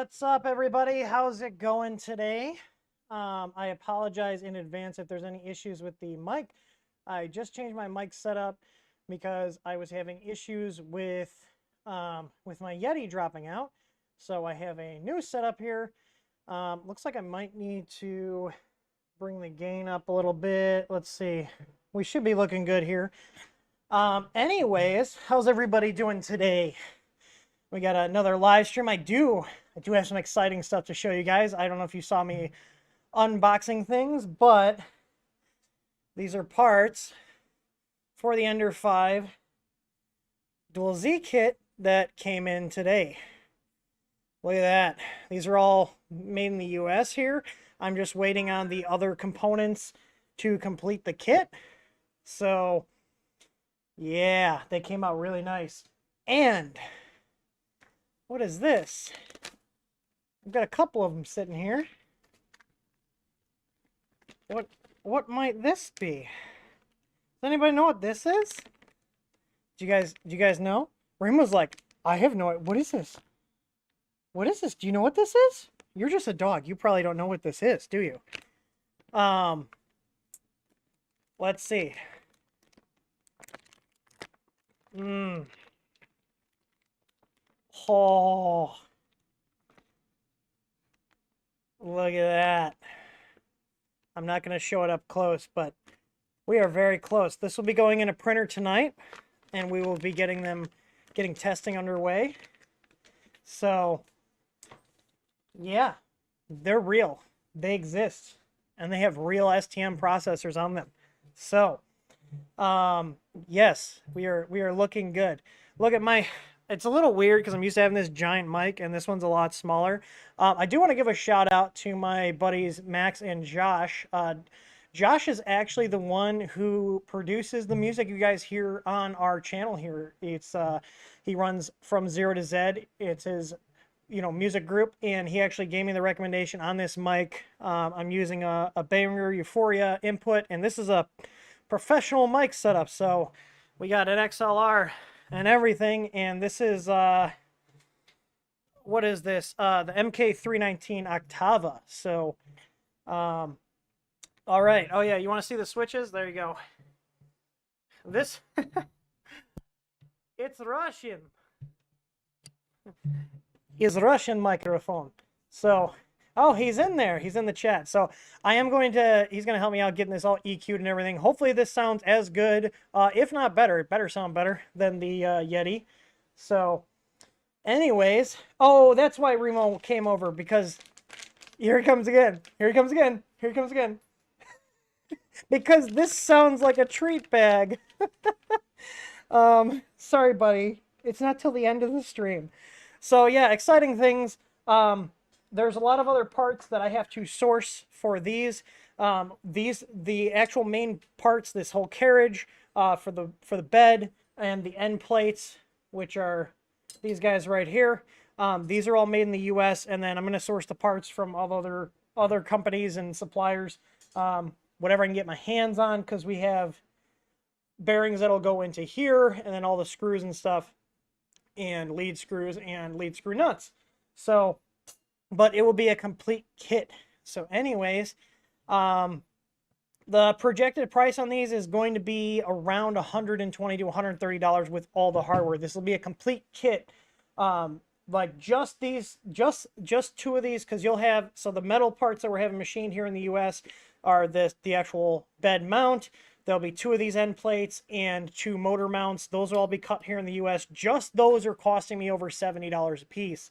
What's up, everybody? How's it going today? I apologize in advance if there's any issues with the mic. I just changed my mic setup because I was having issues with my Yeti dropping out. So I have a new setup here. Looks like I might need to bring the gain up a little bit. Let's see. We should be looking good here. Anyways, how's everybody doing today? We got another live stream. I do have some exciting stuff to show you guys. I don't know if you saw me unboxing things, but these are parts for the Ender 5 Dual Z kit that came in today. Look at that. These are all made in the US here. I'm just waiting on the other components to complete the kit. So, yeah, they came out really nice. And what is this? I've got a couple of them sitting here. What might this be? Does anybody know what this is? Do you guys know? Rim was like, I have no idea. What is this? What is this? Do you know what this is? You're just a dog. You probably don't know what this is, do you? Let's see. Oh, look at that. I'm not going to show it up close, but we are very close. This will be going in a printer tonight, and we will be getting testing underway. So, yeah, they're real. They exist, and they have real STM processors on them. So, yes, we are looking good. Look at my... It's a little weird because I'm used to having this giant mic, and this one's a lot smaller. I do want to give a shout out to my buddies Max and Josh. Josh is actually the one who produces the music you guys hear on our channel here. It's he runs From Zero to Z. It's his music group, and he actually gave me the recommendation on this mic. I'm using a Behringer Euphoria input, and this is a professional mic setup. So we got an XLR and everything, and this is what is this? The MK319 Octava. So all right. Oh yeah, you want to see the switches? There you go. This it's Russian. It's Russian microphone. So oh, he's in there. He's in the chat. So he's going to help me out getting this all EQ'd and everything. Hopefully this sounds as good, if not better. It better sound better than the Yeti. So anyways, oh, that's why Remo came over, because here he comes again. Here he comes again. Here he comes again. Because this sounds like a treat bag. Sorry, buddy. It's not till the end of the stream. So yeah, exciting things. There's a lot of other parts that I have to source for these. The actual main parts, this whole carriage, for the bed and the end plates, which are these guys right here. These are all made in the US, and then I'm going to source the parts from all other companies and suppliers, whatever I can get my hands on, because we have bearings that'll go into here, and then all the screws and stuff, and lead screws and lead screw nuts. So, but it will be a complete kit. So anyways, the projected price on these is going to be around $120 to $130 with all the hardware. This will be a complete kit. Like just two of these, because you'll have, so the metal parts that we're having machined here in the US are the actual bed mount. There'll be two of these end plates and two motor mounts. Those will all be cut here in the US. Just those are costing me over $70 a piece.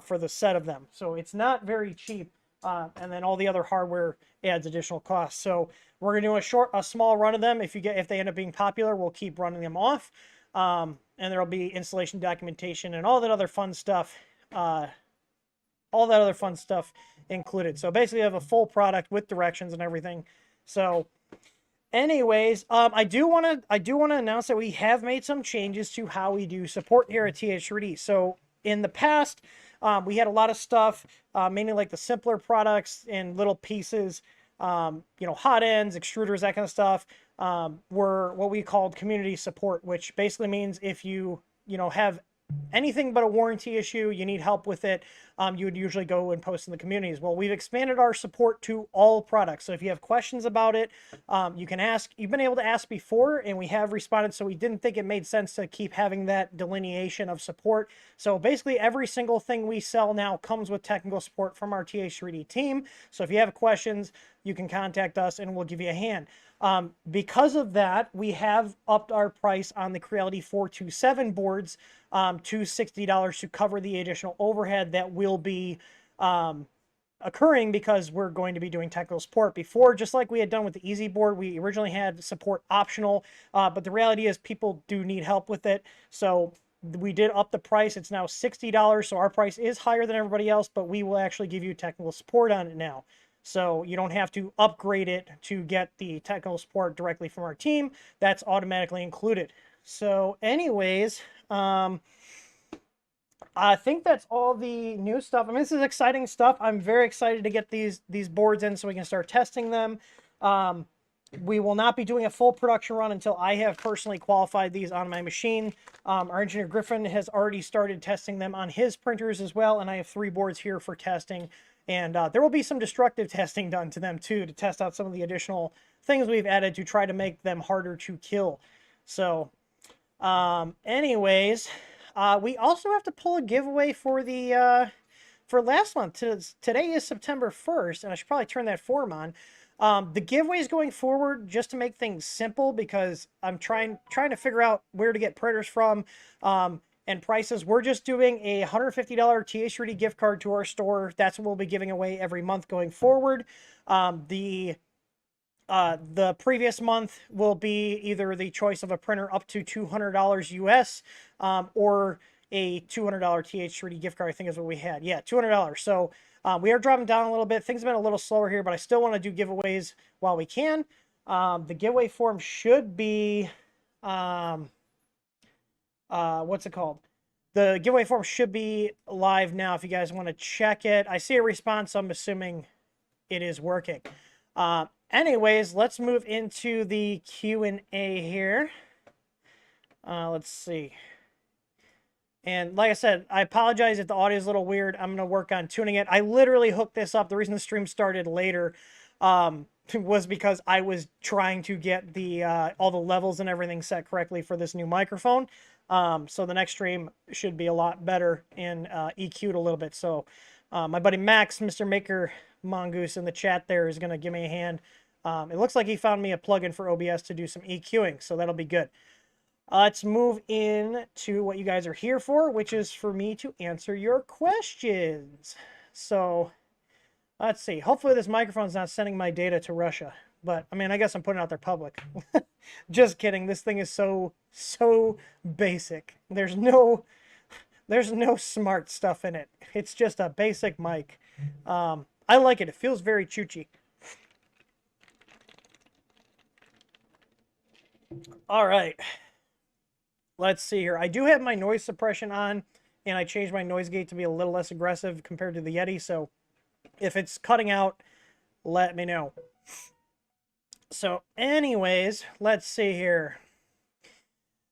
For the set of them. So it's not very cheap. And then all the other hardware adds additional costs. So we're going to do a small run of them. If they end up being popular, we'll keep running them off. And there'll be installation documentation and all that other fun stuff. Included. So basically I have a full product with directions and everything. So anyways, I do want to announce that we have made some changes to how we do support here at TH3D. So in the past, we had a lot of stuff, mainly like the simpler products and little pieces, hot ends, extruders, that kind of stuff, were what we called community support, which basically means if you have anything but a warranty issue, you need help with it, you would usually go and post in the communities. Well, we've expanded our support to all products. So if you have questions about it, you can ask. You've been able to ask before, and we have responded. So we didn't think it made sense to keep having that delineation of support. So basically, every single thing we sell now comes with technical support from our TH3D team. So if you have questions, you can contact us, and we'll give you a hand. Because of that, we have upped our price on the Creality 427 boards to $60 to cover the additional overhead that will be occurring because we're going to be doing technical support. Before, just like we had done with the Easy board, we originally had support optional, but the reality is people do need help with it. So we did up the price. It's now $60, so our price is higher than everybody else, but we will actually give you technical support on it now. So you don't have to upgrade it to get the technical support directly from our team. That's automatically included. So anyways, I think that's all the new stuff. I mean, this is exciting stuff. I'm very excited to get these boards in so we can start testing them. We will not be doing a full production run until I have personally qualified these on my machine. Our engineer Griffin has already started testing them on his printers as well, and I have 3 boards here for testing. And there will be some destructive testing done to them too, to test out some of the additional things we've added to try to make them harder to kill. So anyways, we also have to pull a giveaway for the for last month. Today is September 1st, and I should probably turn that form on. The giveaways going forward, just to make things simple, because I'm trying to figure out where to get printers from and prices. We're just doing a $150 TH3D gift card to our store. That's what we'll be giving away every month going forward. The previous month will be either the choice of a printer up to $200 US or a $200 TH3D gift card, I think is what we had. Yeah, $200. So we are dropping down a little bit. Things have been a little slower here, but I still want to do giveaways while we can. The giveaway form should be, what's it called? The giveaway form should be live now if you guys want to check it. I see a response, so I'm assuming it is working. Anyways, let's move into the Q&A here. Let's see. And like I said, I apologize if the audio is a little weird. I'm going to work on tuning it. I literally hooked this up. The reason the stream started later was because I was trying to get the all the levels and everything set correctly for this new microphone. So the next stream should be a lot better and EQ'd a little bit. So my buddy Max, Mr. Maker Mongoose in the chat there is going to give me a hand. It looks like he found me a plugin for OBS to do some EQing, so that'll be good. Let's move in to what you guys are here for, which is for me to answer your questions. So let's see. Hopefully this microphone's not sending my data to Russia. But, I mean, I guess I'm putting it out there public. Just kidding. This thing is so basic. There's no smart stuff in it. It's just a basic mic. I like it. It feels very choochy. All right. Let's see here. I do have my noise suppression on, and I changed my noise gate to be a little less aggressive compared to the Yeti. So if it's cutting out, let me know. So anyways, let's see here.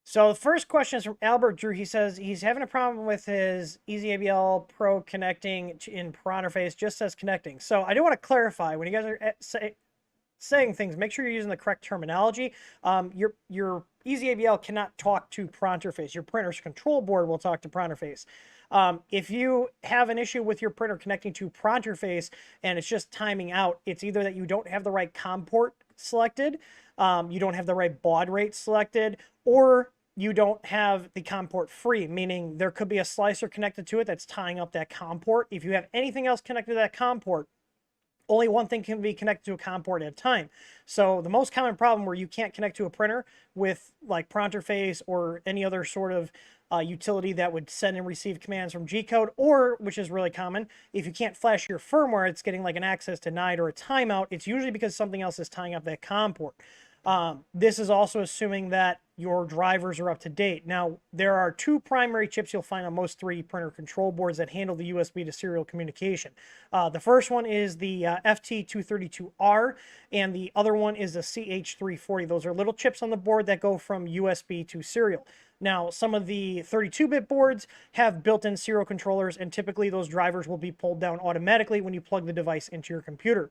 So the first question is from Albert Drew. He says he's having a problem with his EasyABL Pro connecting in Pronterface, just says connecting. So I do want to clarify, when you guys are saying things, make sure you're using the correct terminology. Your EasyABL cannot talk to Pronterface. Your printer's control board will talk to Pronterface. If you have an issue with your printer connecting to Pronterface and it's just timing out, it's either that you don't have the right COM port selected, you don't have the right baud rate selected, or you don't have the COM port free, meaning there could be a slicer connected to it that's tying up that COM port. If you have anything else connected to that COM port, only one thing can be connected to a COM port at a time. So the most common problem where you can't connect to a printer with like Pronterface or any other sort of utility that would send and receive commands from G-code, or, which is really common, if you can't flash your firmware, it's getting like an access denied or a timeout. It's usually because something else is tying up that COM port. This is also assuming that your drivers are up to date. Now, there are two primary chips you'll find on most 3D printer control boards that handle the USB to serial communication. The first one is the FT232R, and the other one is the CH340. Those are little chips on the board that go from USB to serial. Now, some of the 32-bit boards have built-in serial controllers, and typically those drivers will be pulled down automatically when you plug the device into your computer.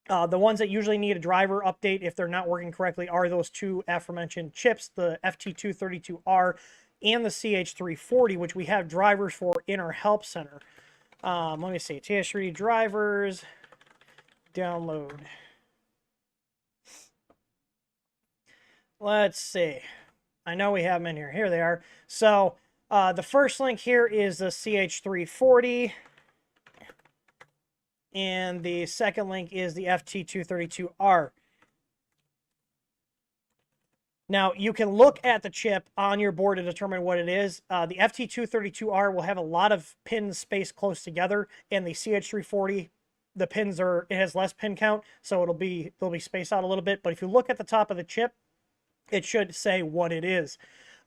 The ones that usually need a driver update if they're not working correctly are those two aforementioned chips, the FT232R and the CH340, which we have drivers for in our help center. Let me see, TS3 drivers, download. Let's see. I know we have them in here. Here they are. So the first link here is the CH340. And the second link is the FT232R. Now, you can look at the chip on your board to determine what it is. The FT232R will have a lot of pins spaced close together, and the CH340, the pins it has less pin count, so they'll be spaced out a little bit. But if you look at the top of the chip, it should say what it is.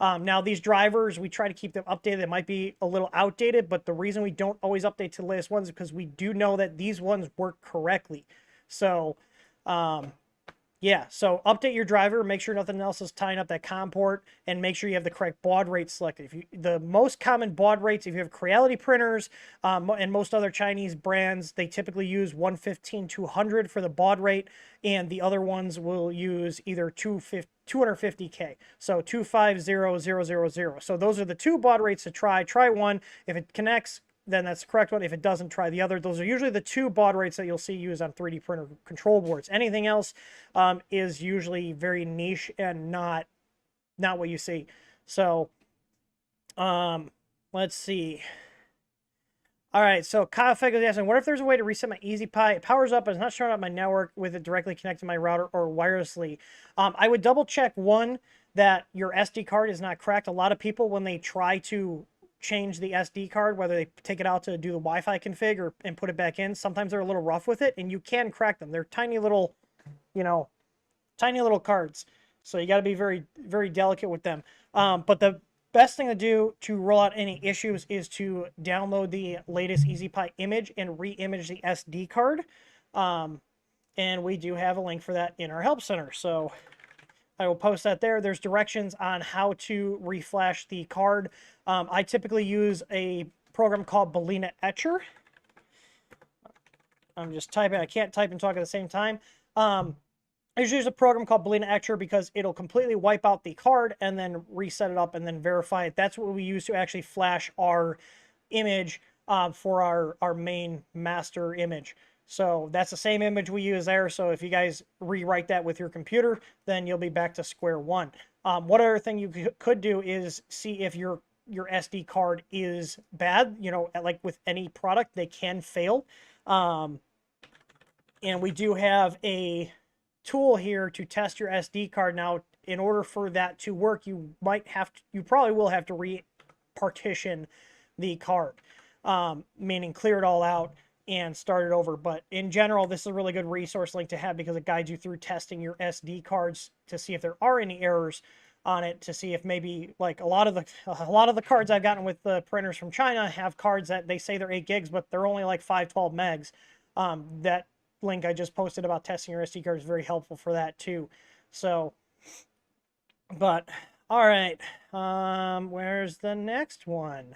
Now, these drivers, we try to keep them updated. They might be a little outdated, but the reason we don't always update to the latest ones is because we do know that these ones work correctly. So, yeah, so update your driver, make sure nothing else is tying up that COM port, and make sure you have the correct baud rate selected. The most common baud rates, if you have Creality printers and most other Chinese brands, they typically use 115-200 for the baud rate, and the other ones will use either 250K, so 250000. So those are the two baud rates to try. Try one. If it connects, then that's the correct one. If it doesn't, try the other. Those are usually the two baud rates that you'll see used on 3D printer control boards. Anything else is usually very niche and not what you see. So let's see. All right, so Kyle Feg is asking, what if there's a way to reset my EasyPi? It powers up, but it's not showing up my network with it directly connected to my router or wirelessly. I would double check, one, that your SD card is not cracked. A lot of people, when they try to change the SD card, whether they take it out to do the Wi-Fi config and put it back in, sometimes they're a little rough with it, and you can crack them. They're tiny little, tiny little cards. So you got to be very, very delicate with them. But the best thing to do to rule out any issues is to download the latest EasyPi image and re-image the SD card. And we do have a link for that in our help center. So I will post that there. There's directions on how to reflash the card. I typically use a program called Balena Etcher. I'm just typing. I can't type and talk at the same time. I usually use a program called Balena Etcher because it'll completely wipe out the card and then reset it up and then verify it. That's what we use to actually flash our image for our main master image. So that's the same image we use there. So if you guys rewrite that with your computer, then you'll be back to square one. What other thing you could do is see if your SD card is bad. Like with any product, they can fail. And we do have a tool here to test your SD card. Now, in order for that to work, you probably will have to re-partition the card, meaning clear it all out and start it over. But in general, this is a really good resource link to have because it guides you through testing your SD cards to see if there are any errors on it, to see if maybe, like, a lot of the cards I've gotten with the printers from China have cards that they say they're 8 gigs, but they're only like 512 megs. That link I just posted about testing your SD card is very helpful for that too. So, but all right, where's the next one?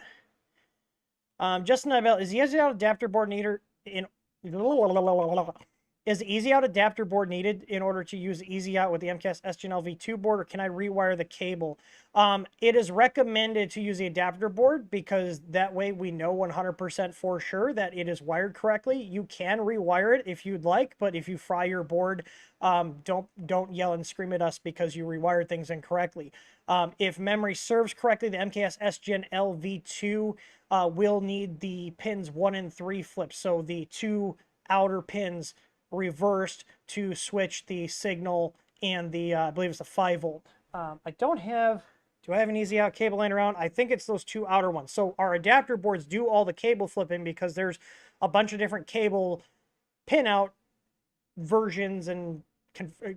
Justin Ibel, is the easy out adapter board needed in Is the Easy Out adapter board needed in order to use Easy Out with the MKS SGNL V2 board, or can I rewire the cable? It is recommended to use the adapter board because that way we know 100% for sure that it is wired correctly. You can rewire it if you'd like, but if you fry your board, don't yell and scream at us because you rewired things incorrectly. If memory serves correctly, the MKS SGNL V2 will need the pins 1 and 3 flipped, so the two outer pins reversed to switch the signal and the I believe it's the 5 volt. Do I have an Easy Out cable laying around? I think it's those two outer ones. So our adapter boards do all the cable flipping because there's a bunch of different cable pin out versions and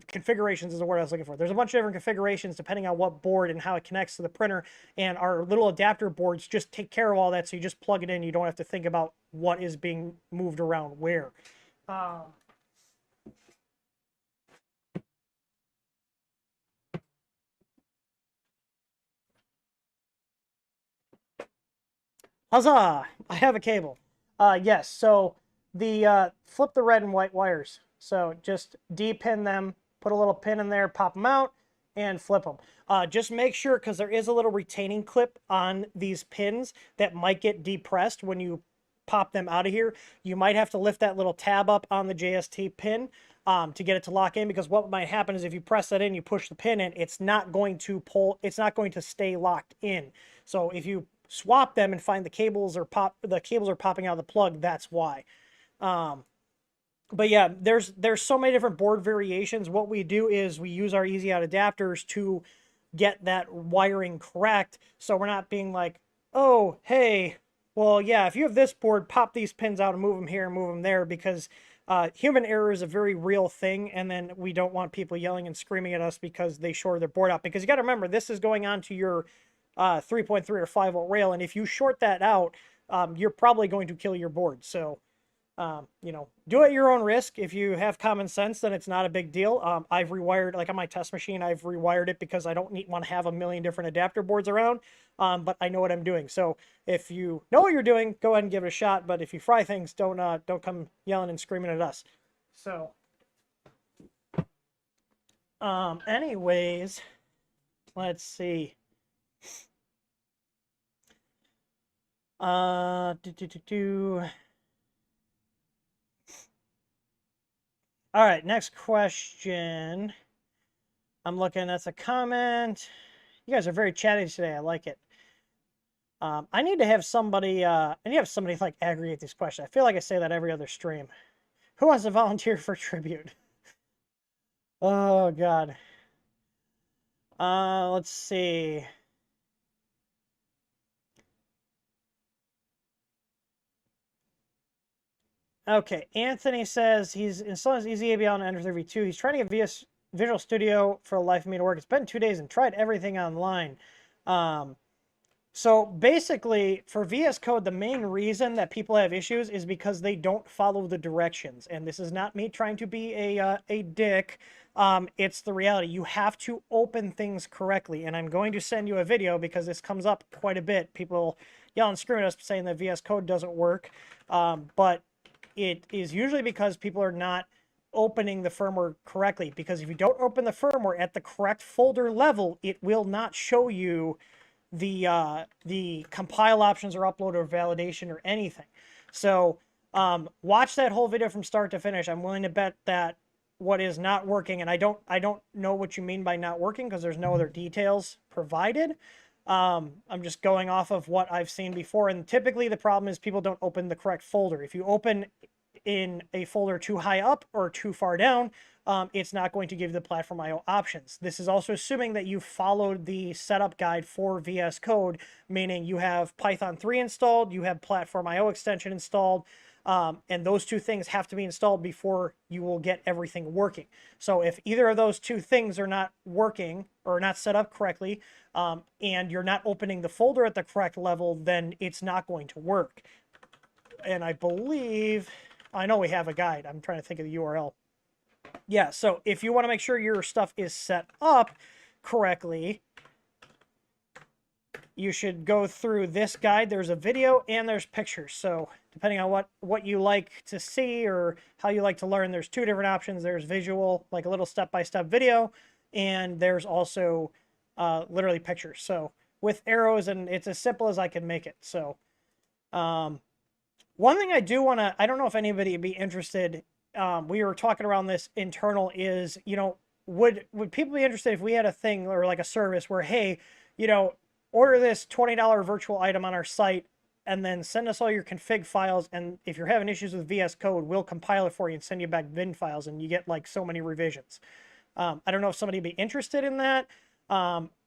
configurations is the word I was looking for. There's a bunch of different configurations depending on what board and how it connects to the printer, and our little adapter boards just take care of all that, so you just plug it in. You don't have to think about what is being moved around where. Huzzah! I have a cable. Yes, so the flip the red and white wires. So just D-pin them, put a little pin in there, pop them out, and flip them. Just make sure, because there is a little retaining clip on these pins that might get depressed when you pop them out of here. You might have to lift that little tab up on the JST pin to get it to lock in, because what might happen is if you press that in, you push the pin in, it's not going to pull, it's not going to stay locked in. So if you swap them and find the cables are popping out of the plug, that's why. But yeah, there's so many different board variations. What we do is we use our easy out adapters to get that wiring correct, so we're not being like, oh, hey, well, yeah, if you have this board, pop these pins out and move them here and move them there, because human error is a very real thing, and then we don't want people yelling and screaming at us because they shorted their board out. Because you got to remember, this is going on to your 3.3 or 5 volt rail, and if you short that out, you're probably going to kill your board. So you know, do it at your own risk. If you have common sense, then it's not a big deal. I've rewired, like on my test machine, I've rewired it because I don't want to have a million different adapter boards around, but I know what I'm doing. So if you know what you're doing, go ahead and give it a shot. But if you fry things, don't come yelling and screaming at us. So anyways, let's see. All right, next question. I'm looking, that's a comment. You guys are very chatty today. I like it. I need to have somebody, like aggregate these questions. I feel like I say that every other stream. Who wants to volunteer for tribute? Oh, God. Let's see. Okay, Anthony says he's installing his EasyABL on Ender 3v2. He's trying to get Visual Studio for the life of me to work. It's been 2 days and tried everything online. So basically, for VS Code, the main reason that people have issues is because they don't follow the directions. And this is not me trying to be a dick. It's the reality. You have to open things correctly. And I'm going to send you a video because this comes up quite a bit. People yell and scream at us saying that VS Code doesn't work. But it is usually because people are not opening the firmware correctly. Because if you don't open the firmware at the correct folder level, it will not show you the compile options or upload or validation or anything. So watch that whole video from start to finish. I'm willing to bet that what is not working, and I don't know what you mean by not working because there's no other details provided. I'm just going off of what I've seen before, and typically the problem is people don't open the correct folder. If you open in a folder too high up or too far down, it's not going to give you the platform IO options. This is also assuming that you followed the setup guide for VS Code, meaning you have Python 3 installed, you have platform IO extension installed, and those two things have to be installed before you will get everything working. So if either of those two things are not working or not set up correctly, and you're not opening the folder at the correct level, then it's not going to work. And I believe, I know we have a guide. I'm trying to think of the URL. Yeah, so if you want to make sure your stuff is set up correctly, you should go through this guide. There's a video and there's pictures. So depending on what you like to see or how you like to learn, there's two different options. There's visual, like a little step-by-step video, and there's also literally pictures. So with arrows, and it's as simple as I can make it. So one thing I do want to, I don't know if anybody would be interested, we were talking around this internal, is, you know, would people be interested if we had a thing or like a service where, hey, you know, order this $20 virtual item on our site and then send us all your config files, and if you're having issues with VS Code, we'll compile it for you and send you back bin files, and you get like so many revisions. I don't know if somebody would be interested in that.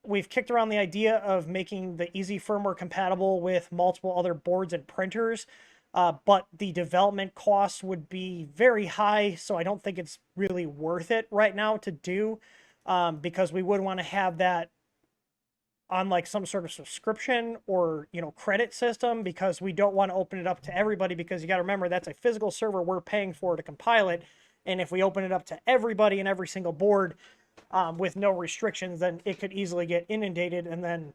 We've kicked around the idea of making the easy firmware compatible with multiple other boards and printers. but the development costs would be very high, so I don't think it's really worth it right now to do, because we would want to have that on like some sort of subscription or, you know, credit system, because we don't want to open it up to everybody, because you got to remember that's a physical server we're paying for to compile it. And if we open it up to everybody and every single board with no restrictions, then it could easily get inundated and then,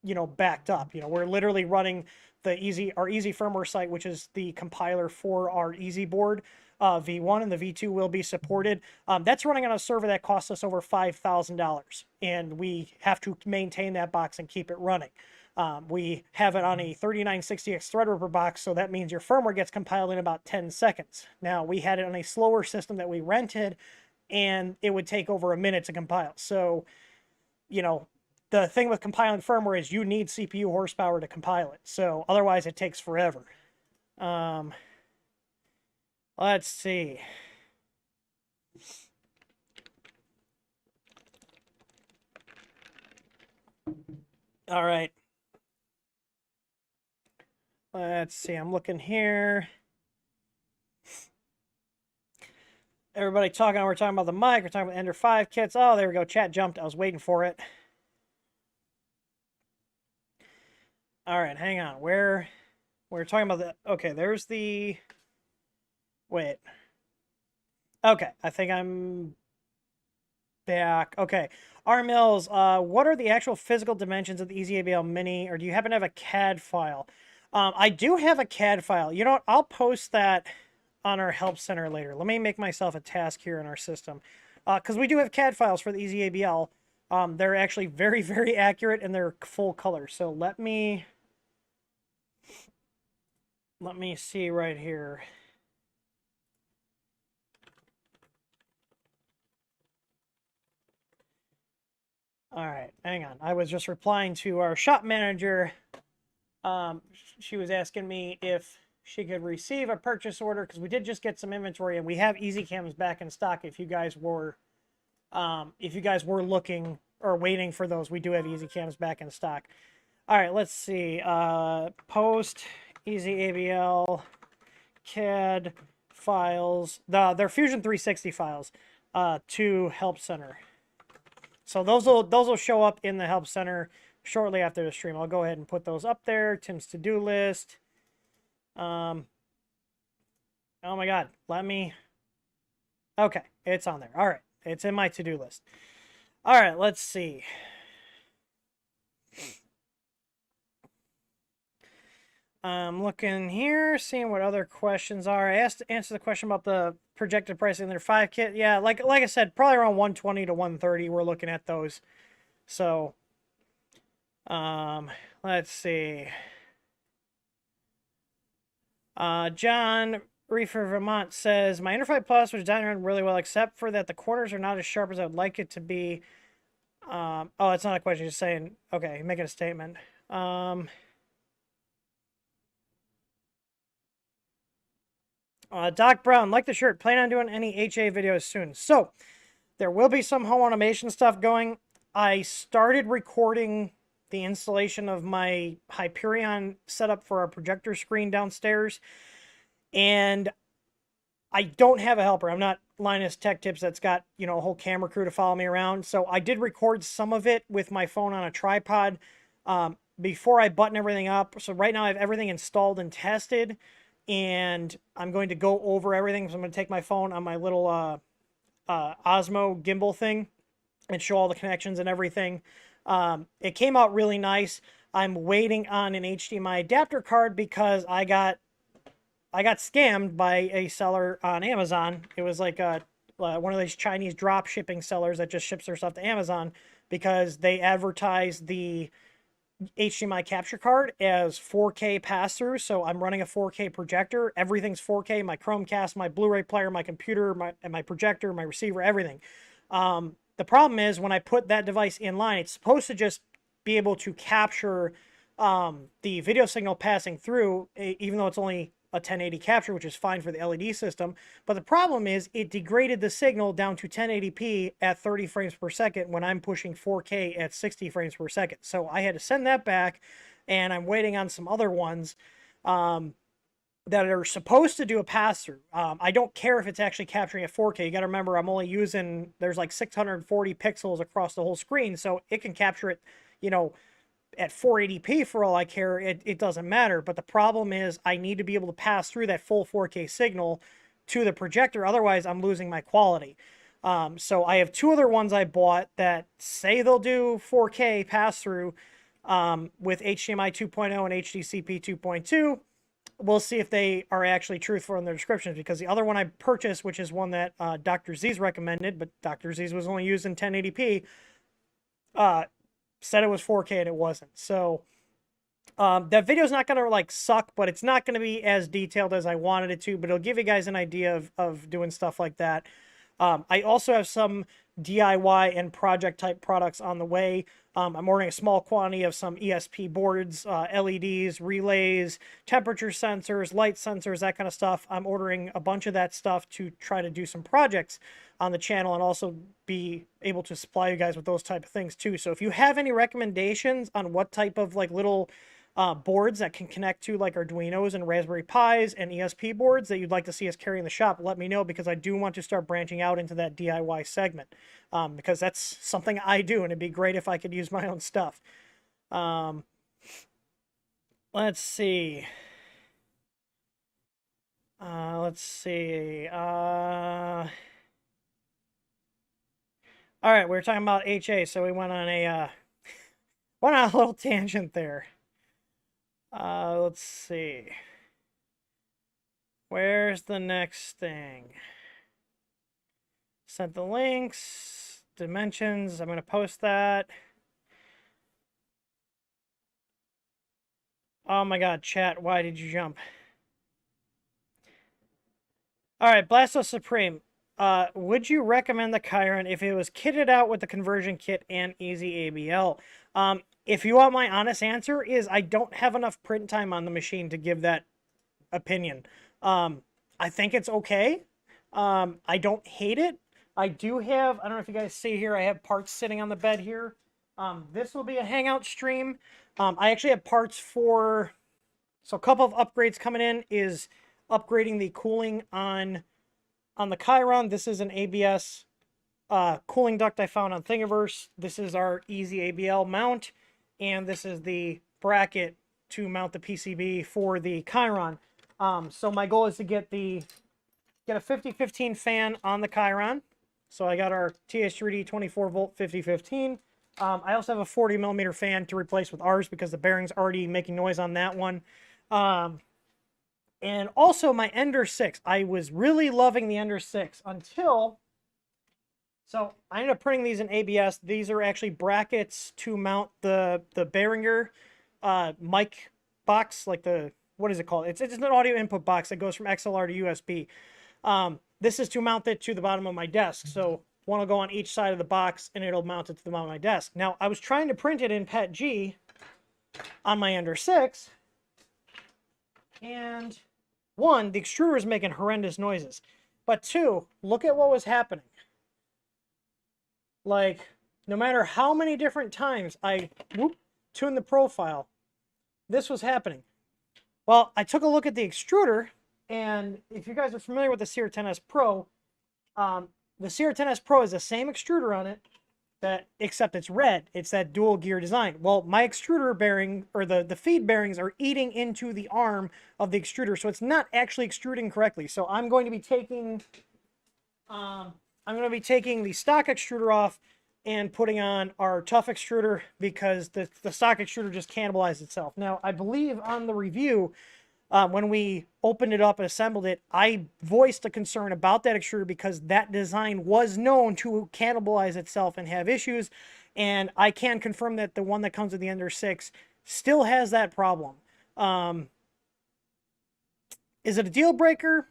you know, backed up. You know, we're literally running our easy firmware site, which is the compiler for our easy board. V1 and the V2 will be supported. That's running on a server that costs us over $5,000, and we have to maintain that box and keep it running. We have it on a 3960X Threadripper box, so that means your firmware gets compiled in about 10 seconds. Now, we had it on a slower system that we rented, and it would take over a minute to compile. So, you know, the thing with compiling firmware is you need CPU horsepower to compile it. So otherwise, it takes forever. Let's see. All right. Let's see. I'm looking here. Everybody talking. We're talking about the mic. We're talking about Ender 5 kits. Oh, there we go. Chat jumped. I was waiting for it. All right. Hang on. We're talking about the... Okay, there's the... Wait. Okay, I think I'm back. Okay. R Mills, what are the actual physical dimensions of the EasyABL Mini, or do you happen to have a CAD file? I do have a CAD file. You know what? I'll post that on our help center later. Let me make myself a task here in our system, because we do have CAD files for the EasyABL. They're actually very, very accurate, and they're full color. So let me see right here. All right, hang on. I was just replying to our shop manager. She was asking me if she could receive a purchase order, because we did just get some inventory, and we have EasyCams back in stock. If you guys were looking or waiting for those, we do have EasyCams back in stock. All right, let's see. Post EasyABL CAD files. They're Fusion 360 files to Help Center. So those will show up in the Help Center shortly after the stream. I'll go ahead and put those up there. Tim's to-do list. Oh my God, okay, it's on there. All right, it's in my to-do list. All right, let's see. I'm looking here, seeing what other questions are. I answered the question about the projected pricing in their 5 kit. Yeah, like I said, probably around 120 to 130. We're looking at those. So, let's see. John Reefer Vermont says, my Ender 5 Plus was designed really well, except for that the corners are not as sharp as I would like it to be. Oh, it's not a question. Just saying. Okay, making a statement. Doc Brown, like the shirt, plan on doing any HA videos soon. So, there will be some home automation stuff going. I started recording the installation of my Hyperion setup for our projector screen downstairs, and I don't have a helper. I'm not Linus Tech Tips that's got, you know, a whole camera crew to follow me around. So I did record some of it with my phone on a tripod before I button everything up. So right now I have everything installed and tested, and I'm going to go over everything. So I'm going to take my phone on my little Osmo gimbal thing and show all the connections and everything. It came out really nice. I'm waiting on an HDMI adapter card because I got scammed by a seller on Amazon. It was like one of these Chinese drop shipping sellers that just ships their stuff to Amazon, because they advertise the HDMI capture card as 4K pass-through. So I'm running a 4K projector. Everything's 4K. My Chromecast, my Blu-ray player, my computer, my projector, my receiver, everything. The problem is when I put that device in line, it's supposed to just be able to capture the video signal passing through, even though it's only a 1080 capture, which is fine for the LED system. But the problem is it degraded the signal down to 1080p at 30 frames per second when I'm pushing 4K at 60 frames per second. So I had to send that back, and I'm waiting on some other ones. that are supposed to do a pass-through. I don't care if it's actually capturing at 4K. You got to remember, I'm only using, there's like 640 pixels across the whole screen, so it can capture it, you know, at 480p for all I care. It doesn't matter. But the problem is I need to be able to pass through that full 4K signal to the projector. Otherwise, I'm losing my quality. So I have two other ones I bought that say they'll do 4K pass-through with HDMI 2.0 and HDCP 2.2. We'll see if they are actually truthful in their descriptions, because the other one I purchased, which is one that Dr. Z's recommended, but Dr. Z's was only used in 1080p, said it was 4K and it wasn't. So that video is not going to like suck, but it's not going to be as detailed as I wanted it to, but it'll give you guys an idea of doing stuff like that. I also have some DIY and project type products on the way. I'm ordering a small quantity of some ESP boards, LEDs, relays, temperature sensors, light sensors, that kind of stuff. I'm ordering a bunch of that stuff to try to do some projects on the channel and also be able to supply you guys with those type of things too. So if you have any recommendations on what type of like little boards that can connect to like Arduinos and Raspberry Pis and ESP boards that you'd like to see us carry in the shop, let me know, because I do want to start branching out into that DIY segment, because that's something I do, and it'd be great if I could use my own stuff. Let's see. All right, we were talking about HA, so we went on a little tangent there. Let's see. Where's the next thing? Sent the links, dimensions. I'm going to post that. Oh my god, chat, why did you jump? All right, Blasto Supreme. Would you recommend the Chiron if it was kitted out with the conversion kit and easy ABL? If you want my honest answer, is I don't have enough print time on the machine to give that opinion. I think it's okay. I don't hate it. I do have, I don't know if you guys see here, I have parts sitting on the bed here. This will be a hangout stream. I actually have parts for, so a couple of upgrades coming in is upgrading the cooling on the Chiron. This is an ABS cooling duct I found on Thingiverse. This is our easy ABL mount, and this is the bracket to mount the PCB for the Chiron. So my goal is to get a 5015 fan on the Chiron. So I got our TH3D 24 volt 5015. I also have a 40 millimeter fan to replace with ours because the bearing's already making noise on that one. And also my Ender 6. I was really loving the Ender 6 until... So I ended up printing these in ABS. These are actually brackets to mount the Behringer mic box, like the, what is it called? It's an audio input box that goes from XLR to USB. This is to mount it to the bottom of my desk. So one will go on each side of the box and it'll mount it to the bottom of my desk. Now I was trying to print it in PETG on my Ender 6, and one, the extruder was making horrendous noises. But two, look at what was happening. Like, no matter how many different times I tuned the profile, this was happening. Well, I took a look at the extruder, and if you guys are familiar with the CR10S Pro, the CR10S Pro is the same extruder on it, except it's red. It's that dual gear design. Well, my extruder bearing, or the feed bearings, are eating into the arm of the extruder, so it's not actually extruding correctly. So I'm going to be taking the stock extruder off and putting on our tough extruder, because the stock extruder just cannibalized itself. Now, I believe on the review, when we opened it up and assembled it, I voiced a concern about that extruder because that design was known to cannibalize itself and have issues. And I can confirm that the one that comes with the Ender 6 still has that problem. Is it a deal breaker?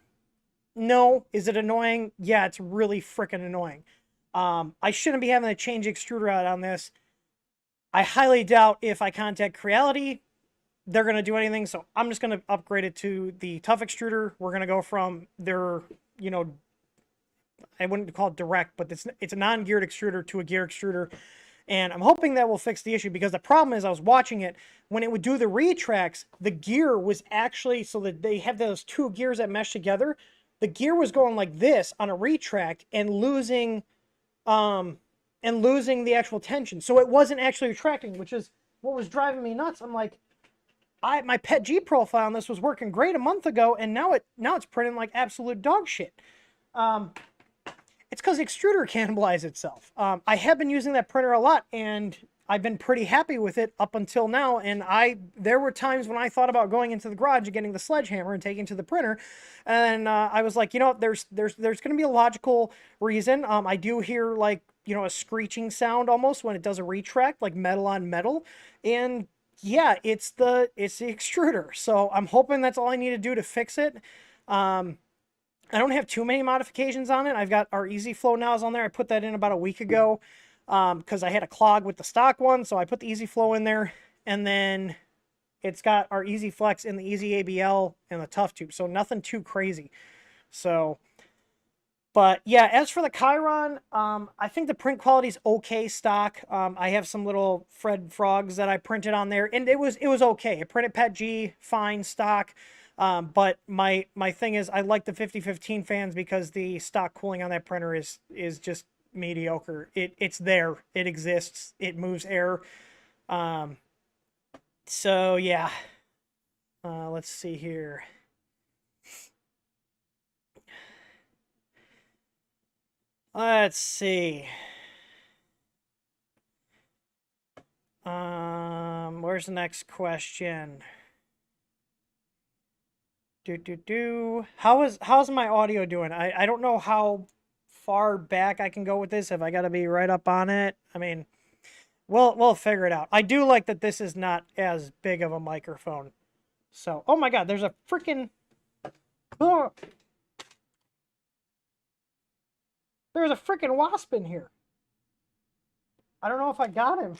No. Is it annoying? Yeah, it's really freaking annoying. I shouldn't be having to change extruder out on this. I highly doubt if I contact Creality, they're going to do anything. So I'm just going to upgrade it to the tough extruder. We're going to go from their, you know, I wouldn't call it direct, but it's a non-geared extruder to a gear extruder. And I'm hoping that will fix the issue, because the problem is I was watching it, when it would do the retracts, the gear was actually, so that they have those two gears that mesh together, the gear was going like this on a retract and losing the actual tension. So it wasn't actually retracting, which is what was driving me nuts. I'm like, my pet G profile on this was working great a month ago, and now it's printing like absolute dog shit. It's because the extruder cannibalized itself. I have been using that printer a lot, and I've been pretty happy with it up until now. And there were times when I thought about going into the garage and getting the sledgehammer and taking it to the printer, and I was like, there's going to be a logical reason. I do hear like a screeching sound almost when it does a retract, like metal on metal, and yeah, it's the extruder. So I'm hoping that's all I need to do to fix it. I don't have too many modifications on it. I've got our Easy Flow nozzle on there. I put that in about a week ago because I had a clog with the stock one. So I put the Easy Flow in there. And then it's got our Easy Flex and the Easy ABL and the Tough Tube. So nothing too crazy. So, but yeah, as for the Chiron, I think the print quality is okay stock. I have some little Fred Frogs that I printed on there, and it was okay. It printed Pet G, fine stock. But my thing is, I like the 5015 fans because the stock cooling on that printer is just mediocre. It's there, it exists, it moves air. So yeah. Let's see here. Let's see. Where's the next question? How's my audio doing? I don't know how far back I can go with this, if I got to be right up on it. I mean, we'll figure it out. I do like that this is not as big of a microphone. So, oh my god, there's a freaking there's a freaking wasp in here. I don't know if I got him.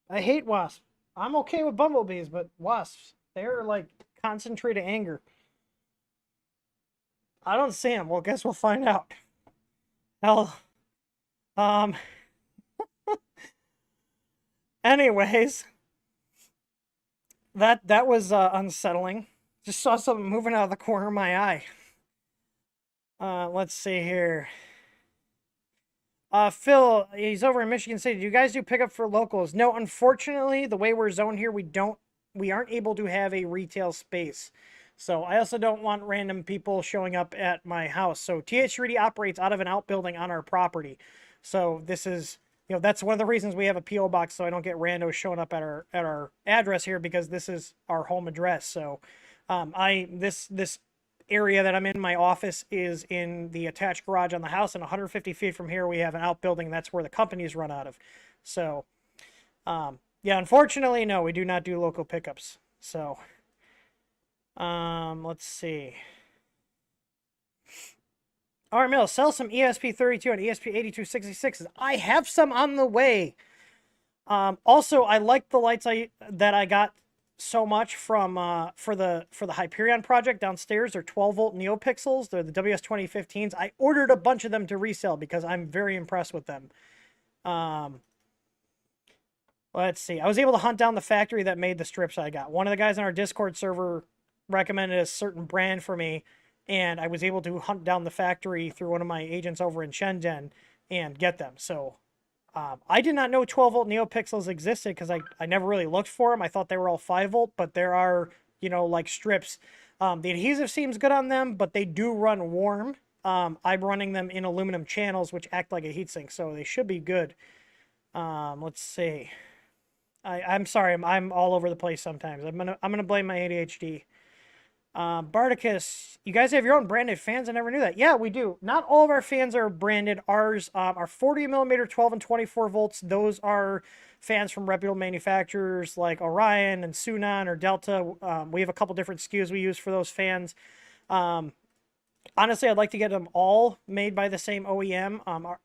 I hate wasps. I'm okay with bumblebees, but wasps, they're like concentrated anger. I don't see him. Well, guess we'll find out. Hell, anyways, that was unsettling. Just saw something moving out of the corner of my eye. Let's see here. Phil, he's over in Michigan City. Do you guys do pickup for locals? No, unfortunately, the way we're zoned here, we aren't able to have a retail space. So I also don't want random people showing up at my house. So TH3D operates out of an outbuilding on our property. So this is, that's one of the reasons we have a PO box, so I don't get randos showing up at our address here, because this is our home address. So this area that I'm in, my office, is in the attached garage on the house, and 150 feet from here we have an outbuilding. That's where the companies run out of. So yeah, unfortunately, no, we do not do local pickups. So let's see. All right, Mill, sell some ESP32 and ESP8266s. I have some on the way. Also, I like the lights that I got so much from for the Hyperion project downstairs. They're 12-volt NeoPixels. They're the WS2015s. I ordered a bunch of them to resell because I'm very impressed with them. Let's see. I was able to hunt down the factory that made the strips I got. One of the guys on our Discord server recommended a certain brand for me, and I was able to hunt down the factory through one of my agents over in Shenzhen and get them. So I did not know 12-volt NeoPixels existed because I never really looked for them. I thought they were all 5-volt, but there are, like strips. The adhesive seems good on them, but they do run warm. I'm running them in aluminum channels, which act like a heatsink, so they should be good. Let's see. I'm sorry, I'm all over the place sometimes. I'm gonna blame my ADHD. Bardicus, you guys have your own branded fans? I never knew that. Yeah, we do. Not all of our fans are branded. Ours are 40 millimeter, 12 and 24 volts. Those are fans from reputable manufacturers like Orion and Sunon or Delta. We have a couple different SKUs we use for those fans. Honestly, I'd like to get them all made by the same OEM.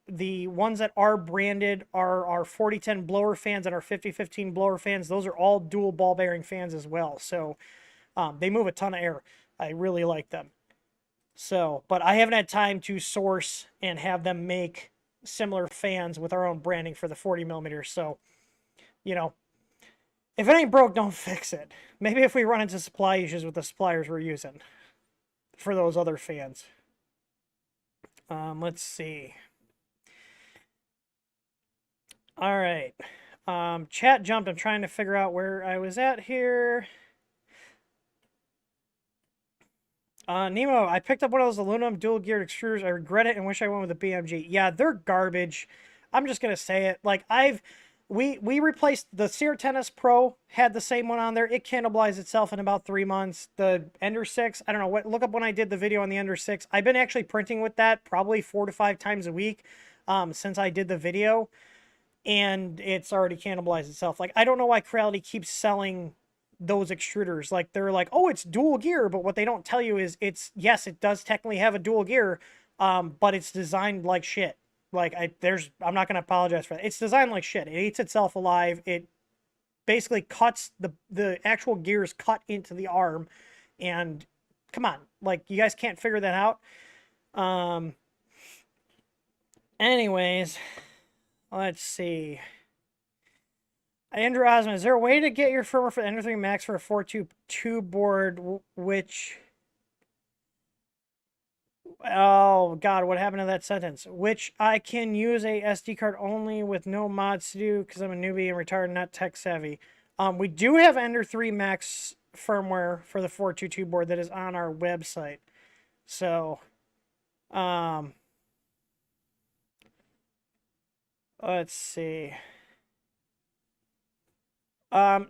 The ones that are branded are our 4010 blower fans and our 5015 blower fans. Those are all dual ball bearing fans as well. So they move a ton of air. I really like them. So, but I haven't had time to source and have them make, similar fans with our own branding for the 40 millimeters. So, you know, if it ain't broke, don't fix it. Maybe if we run into supply issues with the suppliers we're using for those other fans. Let's see. All right. Chat jumped. I'm trying to figure out where I was at here. Nemo, I picked up one of those aluminum dual-geared extruders. I regret it and wish I went with a BMG. Yeah, they're garbage. I'm just gonna say it. Like we replaced the Sear Tennis Pro, had the same one on there. It cannibalized itself in about 3 months. The Ender 6, I don't know what. Look up when I did the video on the Ender 6. I've been actually printing with that probably 4 to 5 times a week since I did the video, and it's already cannibalized itself. Like I don't know why Creality keeps selling those extruders. Like they're like, oh, it's dual gear, but what they don't tell you is it's, yes, it does technically have a dual gear, but it's designed like shit. Like I'm not gonna apologize for that. It's designed like shit. It eats itself alive. It basically cuts the actual gears cut into the arm, and come on, like you guys can't figure that out. Anyways, let's see. Andrew Osmond, is there a way to get your firmware for the Ender 3 Max for a 422 board, which... Oh, God, what happened to that sentence? Which I can use a SD card only with no mods to do because I'm a newbie and retarded, not tech savvy. We do have Ender 3 Max firmware for the 422 board that is on our website. So, let's see. Oh,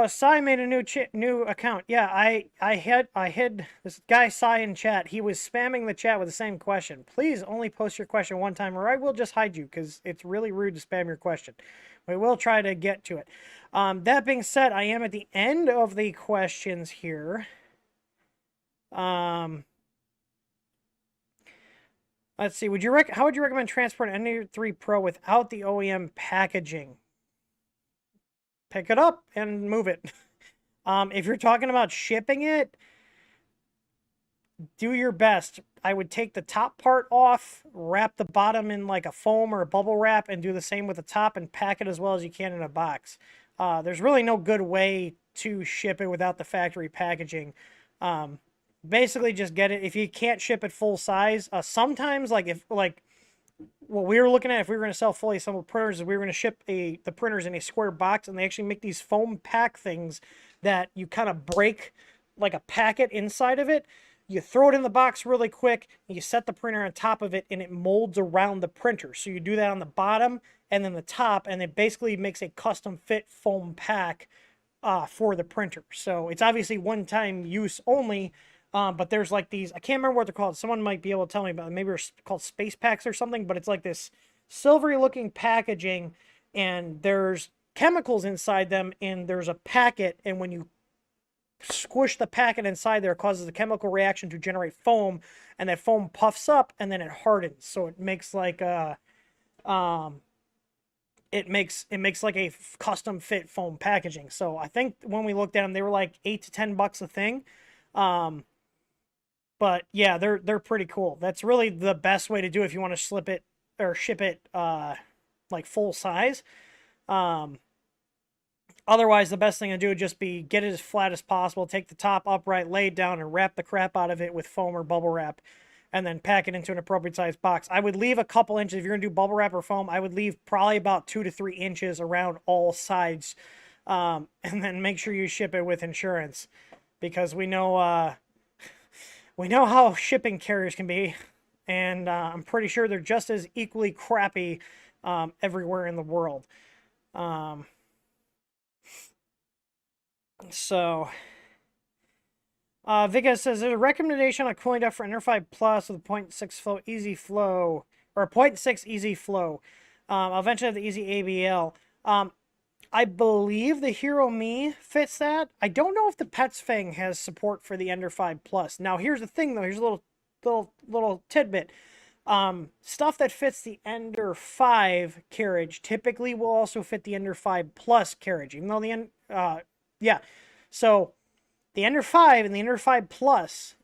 Sai made a new account. Yeah, I hid this guy Sai in chat. He was spamming the chat with the same question. Please only post your question one time, or I will just hide you because it's really rude to spam your question. We will try to get to it. That being said, I am at the end of the questions here. Let's see. How would you recommend transporting an Ender 3 Pro without the OEM packaging? Pick it up and move it. If you're talking about shipping it, do your best. I would take the top part off, wrap the bottom in like a foam or a bubble wrap, and do the same with the top and pack it as well as you can in a box. There's really no good way to ship it without the factory packaging. Basically just get it. If you can't ship it full size, sometimes what we were looking at, if we were going to sell fully assembled printers, we were going to ship the printers in a square box, and they actually make these foam pack things that you kind of break like a packet inside of it. You throw it in the box really quick, and you set the printer on top of it, and it molds around the printer. So you do that on the bottom and then the top, and it basically makes a custom fit foam pack for the printer. So it's obviously one-time use only. But there's like these, I can't remember what they're called. Someone might be able to tell me about it. Maybe they're called space packs or something, but it's like this silvery looking packaging, and there's chemicals inside them, and there's a packet, and when you squish the packet inside there, it causes a chemical reaction to generate foam, and that foam puffs up and then it hardens. So it makes like it makes like a custom fit foam packaging. So I think when we looked at them, they were like $8 to $10 a thing. But yeah, they're pretty cool. That's really the best way to do it if you want to slip it or ship it like full size. Otherwise, the best thing to do would just be get it as flat as possible, take the top upright, lay it down, and wrap the crap out of it with foam or bubble wrap, and then pack it into an appropriate size box. I would leave a couple inches. If you're going to do bubble wrap or foam, I would leave probably about 2 to 3 inches around all sides, and then make sure you ship it with insurance, because we know how shipping carriers can be, and I'm pretty sure they're just as equally crappy everywhere in the world. So, Vika says, there's a recommendation on cooling duct for Ender 5 Plus with a 0.6 flow easy flow, or a 0.6 easy flow. I'll eventually have the easy ABL. I believe the Hero Me fits that. I don't know if the Pets Fang has support for the Ender 5 Plus. Now, here's the thing, though. Here's a little tidbit. Stuff that fits the Ender 5 carriage typically will also fit the Ender 5 Plus carriage, even though yeah. So the Ender 5 and the Ender 5 Plus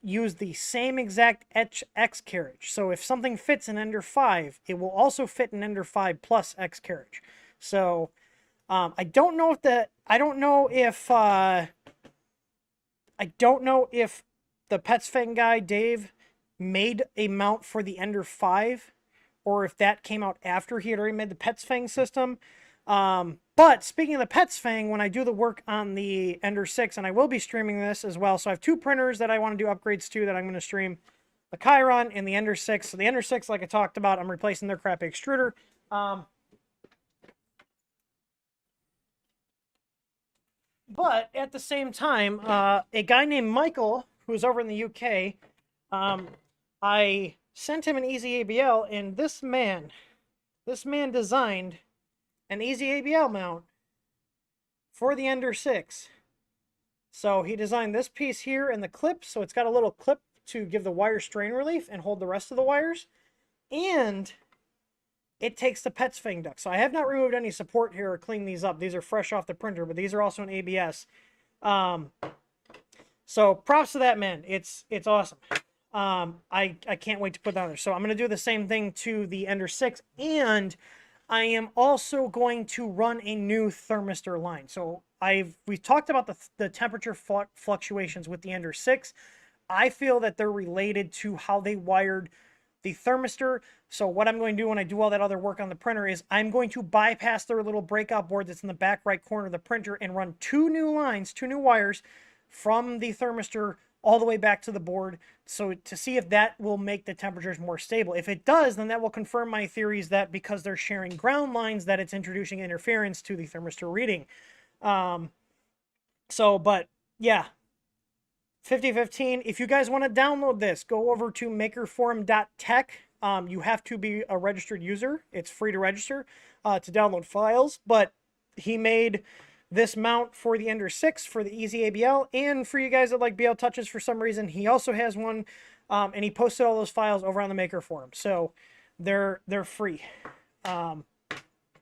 use the same exact X carriage. So if something fits in Ender 5, it will also fit in Ender 5 plus X carriage. So I don't know if the Pets Fang guy, Dave, made a mount for the Ender 5, or if that came out after he had already made the Pets Fang system. But speaking of the Pets Fang, when I do the work on the Ender 6, and I will be streaming this as well, so I have two printers that I want to do upgrades to that I'm going to stream, the Chiron and the Ender 6. So the Ender 6, like I talked about, I'm replacing their crappy extruder. But at the same time, a guy named Michael, who's over in the UK, I sent him an Easy ABL, and this man designed an Easy ABL mount for the Ender 6. So he designed this piece here and the clip, so it's got a little clip to give the wire strain relief and hold the rest of the wires. And it takes the Pets Fang duct. So I have not removed any support here or cleaned these up. These are fresh off the printer, but these are also in ABS. So props to that man. It's awesome. I can't wait to put that on there. So I'm going to do the same thing to the Ender 6, and I am also going to run a new thermistor line. So we've talked about the temperature fluctuations with the Ender 6. I feel that they're related to how they wired the thermistor. So what I'm going to do when I do all that other work on the printer is I'm going to bypass their little breakout board that's in the back right corner of the printer and run two new wires from the thermistor all the way back to the board, so to see if that will make the temperatures more stable. If it does, then that will confirm my theories that because they're sharing ground lines, that it's introducing interference to the thermistor reading. But yeah, 5015. If you guys want to download this, go over to makerforum.tech. You have to be a registered user. It's free to register to download files, but he made this mount for the Ender 6 for the Easy ABL, and for you guys that like BL touches for some reason, he also has one, and he posted all those files over on the Maker Forum, so they're free. But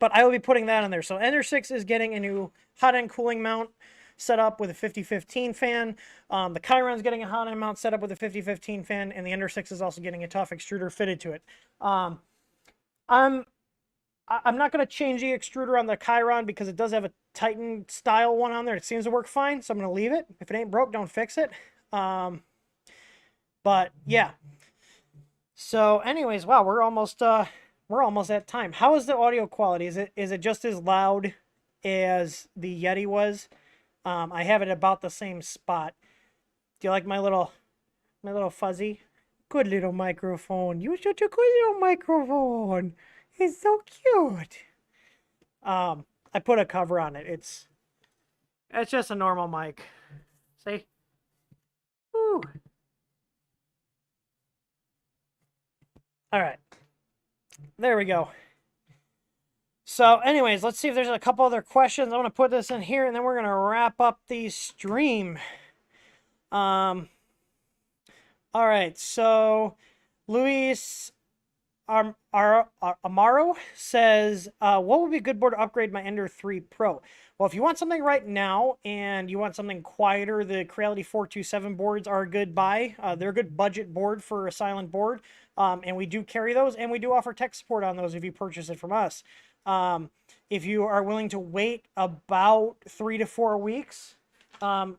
I will be putting that on there. So Ender 6 is getting a new hot end cooling mount set up with a 5015 fan. The Chiron's getting a hot end mount set up with a 5015 fan, and the Ender 6 is also getting a tough extruder fitted to it. I'm not going to change the extruder on the Chiron because it does have a Titan style one on there. It seems to work fine, so I'm going to leave it. If it ain't broke, don't fix it. But yeah. So anyways, wow, we're almost at time. How is the audio quality? Is it just as loud as the Yeti was? I have it about the same spot. Do you like my little fuzzy? Good little microphone. You're such a good little microphone. It's so cute. I put a cover on it. It's just a normal mic. See? Woo. All right. There we go. So anyways, let's see if there's a couple other questions. I'm going to put this in here, and then we're going to wrap up the stream. All right. So Luis Amaro says, what would be a good board to upgrade my Ender 3 Pro? Well, if you want something right now and you want something quieter, the Creality 427 boards are a good buy. They're a good budget board for a silent board, and we do carry those, and we do offer tech support on those if you purchase it from us. If you are willing to wait about 3 to 4 weeks,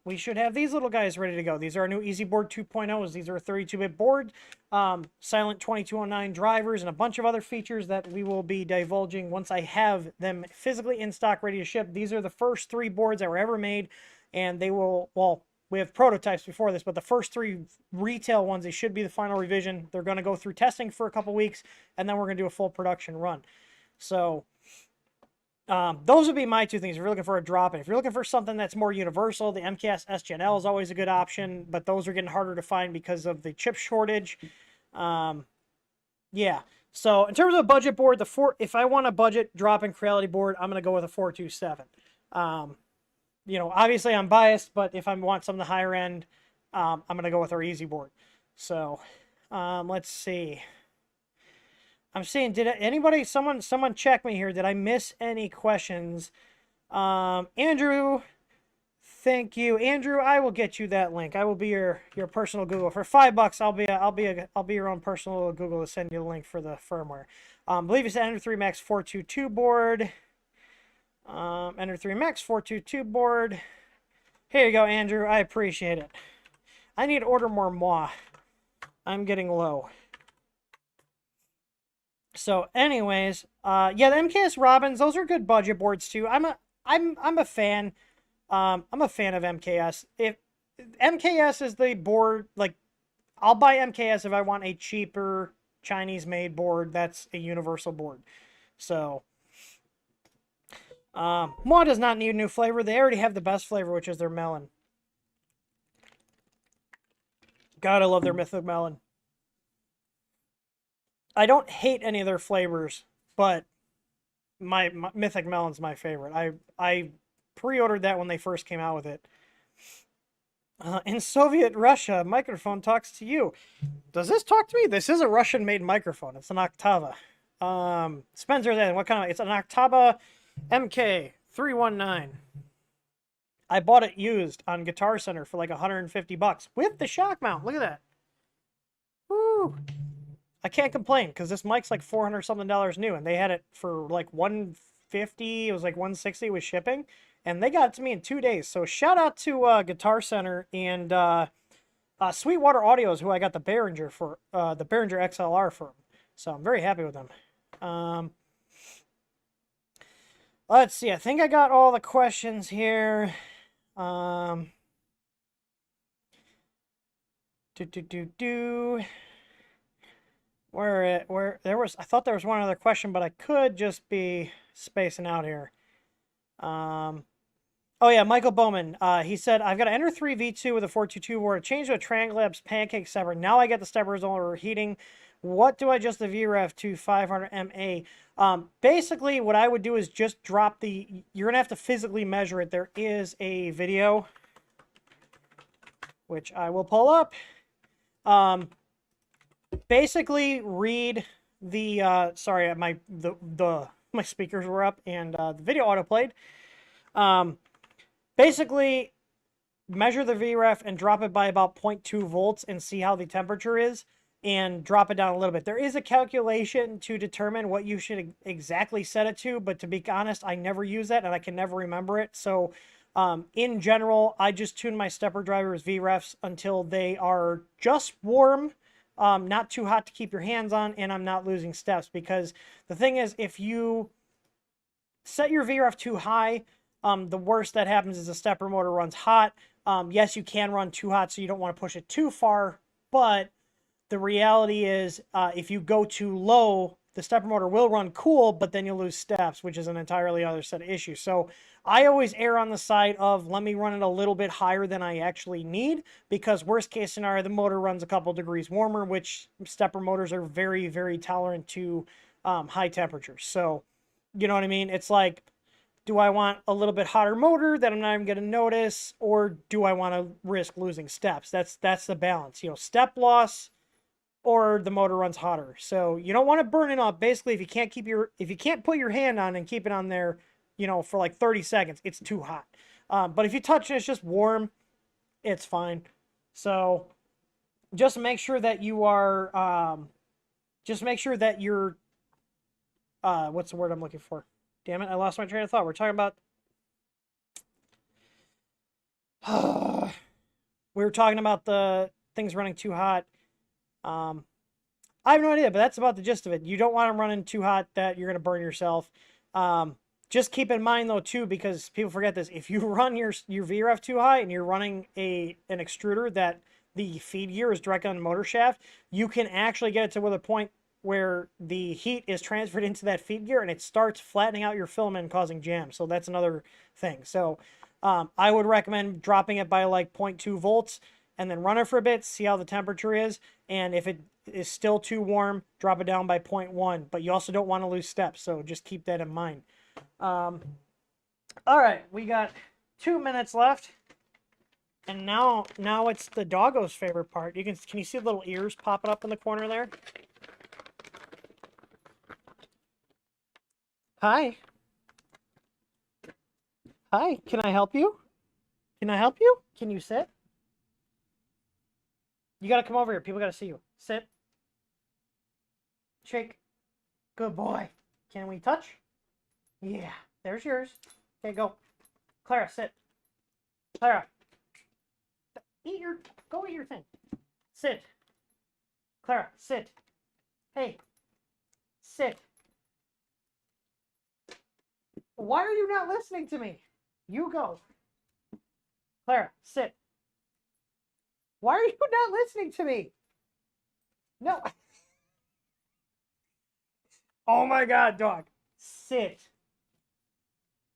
we should have these little guys ready to go. These are our new EasyBoard 2.0s. These are a 32-bit board, silent 2209 drivers, and a bunch of other features that we will be divulging once I have them physically in stock, ready to ship. These are the first 3 boards that were ever made, and they will, well, we have prototypes before this, but the first 3 retail ones, they should be the final revision. They're going to go through testing for a couple weeks, and then we're going to do a full production run. So those would be my 2 things if you're looking for a drop-in. If you're looking for something that's more universal, the MKS SGNL is always a good option, but those are getting harder to find because of the chip shortage. Yeah. So in terms of a budget board, if I want a budget drop-in Creality board, I'm going to go with a 427. You know, obviously I'm biased, but if I want something higher end, I'm going to go with our Easy board. So let's see. I'm seeing, someone check me here. Did I miss any questions? Andrew, Thank you, Andrew. I will get you that link. I will be your personal Google for $5. I'll be your own personal Google to send you the link for the firmware. Believe it's Ender 3 Max 422 board. Ender 3 Max 422 board. Here you go, Andrew. I appreciate it. I need to order more moi. I'm getting low. So, anyways, yeah, the MKS Robins, those are good budget boards too. I'm a fan. I'm a fan of MKS. If MKS is the board, like, I'll buy MKS if I want a cheaper Chinese-made board that's a universal board. So, moi does not need a new flavor. They already have the best flavor, which is their melon. God, I love their Mythic Melon. I don't hate any of their flavors, but my Mythic Melon's my favorite. I pre-ordered that when they first came out with it. In Soviet Russia, microphone talks to you. Does this talk to me? This is a Russian-made microphone. It's an Octava. Spencer's in. What kind of? It's an Octava MK319. I bought it used on Guitar Center for like $150 with the shock mount. Look at that. Woo! I can't complain because this mic's like $400 something new, and they had it for like $150. It was like $160 with shipping, and they got it to me in 2 days. So shout out to Guitar Center and Sweetwater Audios, who I got the Behringer for, the Behringer XLR from. So I'm very happy with them. Let's see. I think I got all the questions here. Where there was, I thought there was one other question, but I could just be spacing out here. Oh yeah, Michael Bowman. He said, I've got an Ender 3 V2 with a 422 board. I changed to a Triangle Labs Pancake stepper. Now I get the steppers overheating. What do I adjust the VREF to 500 MA? Basically, what I would do is just drop the, you're going to have to physically measure it. There is a video, which I will pull up. Basically, read the, sorry, my speakers were up and the video autoplayed. Basically, measure the VREF and drop it by about 0.2 volts and see how the temperature is, and drop it down a little bit. There is a calculation to determine what you should exactly set it to, but to be honest, I never use that and I can never remember it. So in general, I just tune my stepper drivers VREFs until they are just warm, not too hot to keep your hands on, and I'm not losing steps. Because the thing is, if you set your VREF too high, the worst that happens is the stepper motor runs hot. Yes, you can run too hot, so you don't want to push it too far, but the reality is, if you go too low, the stepper motor will run cool, but then you'll lose steps, which is an entirely other set of issues. So I always err on the side of, let me run it a little bit higher than I actually need, because worst case scenario, the motor runs a couple degrees warmer, which stepper motors are very, very tolerant to high temperatures. So, you know what I mean? It's like, do I want a little bit hotter motor that I'm not even going to notice, or do I want to risk losing steps? That's the balance. You know, step loss, or the motor runs hotter. So you don't want to burn it up. Basically, if you can't put your hand on and keep it on there, you know, for like 30 seconds, it's too hot. But if you touch it, it's just warm, it's fine. So just make sure that you are, what's the word I'm looking for? Damn it, I lost my train of thought. We're talking about, we were talking about the things running too hot. I have no idea, but that's about the gist of it. You don't want them running too hot that you're going to burn yourself. Just keep in mind, though, too, because people forget this. If you run your VREF too high and you're running an extruder that the feed gear is directly on the motor shaft, you can actually get it to the point where the heat is transferred into that feed gear and it starts flattening out your filament and causing jams. So that's another thing. So I would recommend dropping it by like 0.2 volts and then run it for a bit, see how the temperature is. And if it is still too warm, drop it down by 0.1. But you also don't want to lose steps, so just keep that in mind. All right, we got 2 minutes left. And now it's the doggo's favorite part. Can you see the little ears popping up in the corner there? Hi. Hi, can I help you? Can I help you? Can you sit? You gotta come over here. People gotta see you. Sit. Shake. Good boy. Can we touch? Yeah. There's yours. Okay, go. Clara, sit. Clara. Go eat your thing. Sit. Clara, sit. Hey. Sit. Why are you not listening to me? You go. Clara, sit. Why are you not listening to me? No. Oh my God, dog. Sit.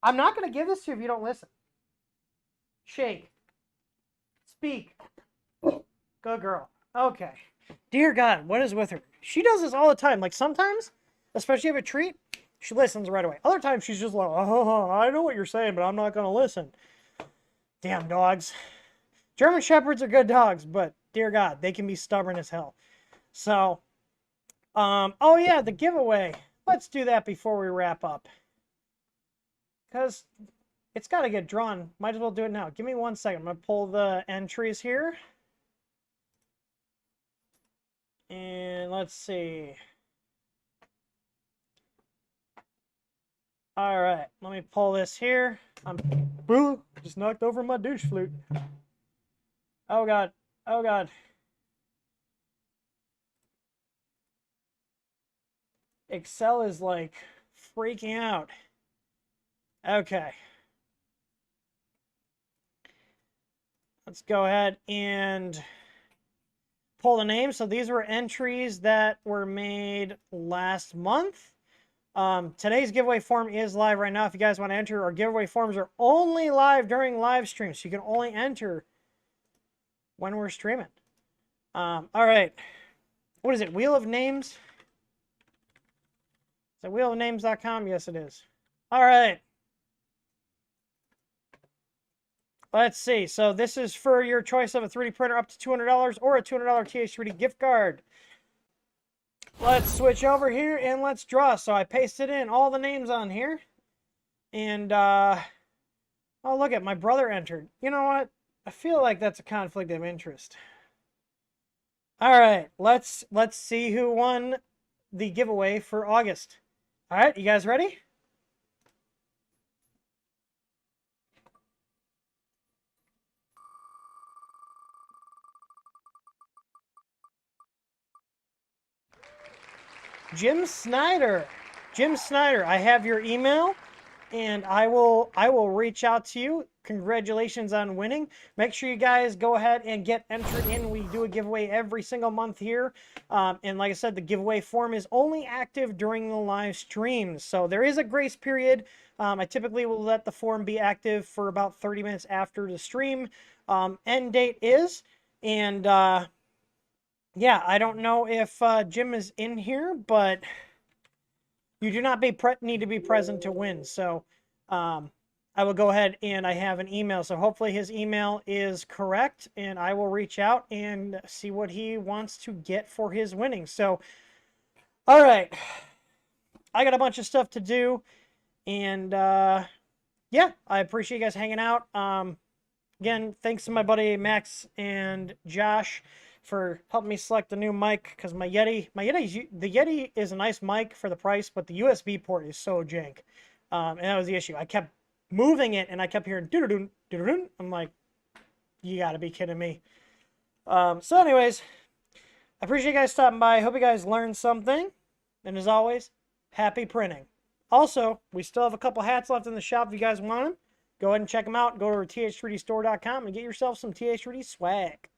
I'm not going to give this to you if you don't listen. Shake. Speak. Good girl. Okay. Dear God, what is with her? She does this all the time. Like sometimes, especially if a treat, she listens right away. Other times she's just like, oh, I know what you're saying, but I'm not going to listen. Damn dogs. German Shepherds are good dogs, but dear God, they can be stubborn as hell. So, oh yeah, the giveaway. Let's do that before we wrap up. Because it's got to get drawn. Might as well do it now. Give me 1 second. I'm going to pull the entries here. And let's see. All right, let me pull this here. Boo! Just knocked over my douche flute. Oh God! Oh God! Excel is like freaking out. Okay. Let's go ahead and pull the names. So these were entries that were made last month. Today's giveaway form is live right now. If you guys want to enter, our giveaway forms are only live during live stream, so you can only enter when we're streaming. All right. What is it? Wheel of Names? Is it wheelofnames.com? Yes, it is. All right. Let's see. So this is for your choice of a 3D printer up to $200 or a $200 TH3D gift card. Let's switch over here and let's draw. So I pasted in all the names on here. And, oh, look at my brother entered. You know what? I feel like that's a conflict of interest. All right, let's see who won the giveaway for August. All right, you guys ready? Jim Snyder. Jim Snyder, I have your email, and I will reach out to you. Congratulations on winning. Make sure you guys go ahead and get entered in. We do a giveaway every single month here. And like I said, the giveaway form is only active during the live streams. So there is a grace period. I typically will let the form be active for about 30 minutes after the stream end date is. And yeah, I don't know if Jim is in here, but you do not need to be present to win. So I will go ahead and I have an email. So hopefully his email is correct, and I will reach out and see what he wants to get for his winning. So, all right. I got a bunch of stuff to do. And yeah, I appreciate you guys hanging out. Again, thanks to my buddy Max and Josh for helping me select a new mic, because the Yeti is a nice mic for the price, but the USB port is so jank. And that was the issue. I kept moving it, and I kept hearing doo-doo-doo, doo-doo-doo. I'm like, you gotta be kidding me. So anyways, I appreciate you guys stopping by. I hope you guys learned something. And as always, happy printing. Also, we still have a couple hats left in the shop if you guys want them. Go ahead and check them out. Go to th3dstore.com and get yourself some TH3D swag.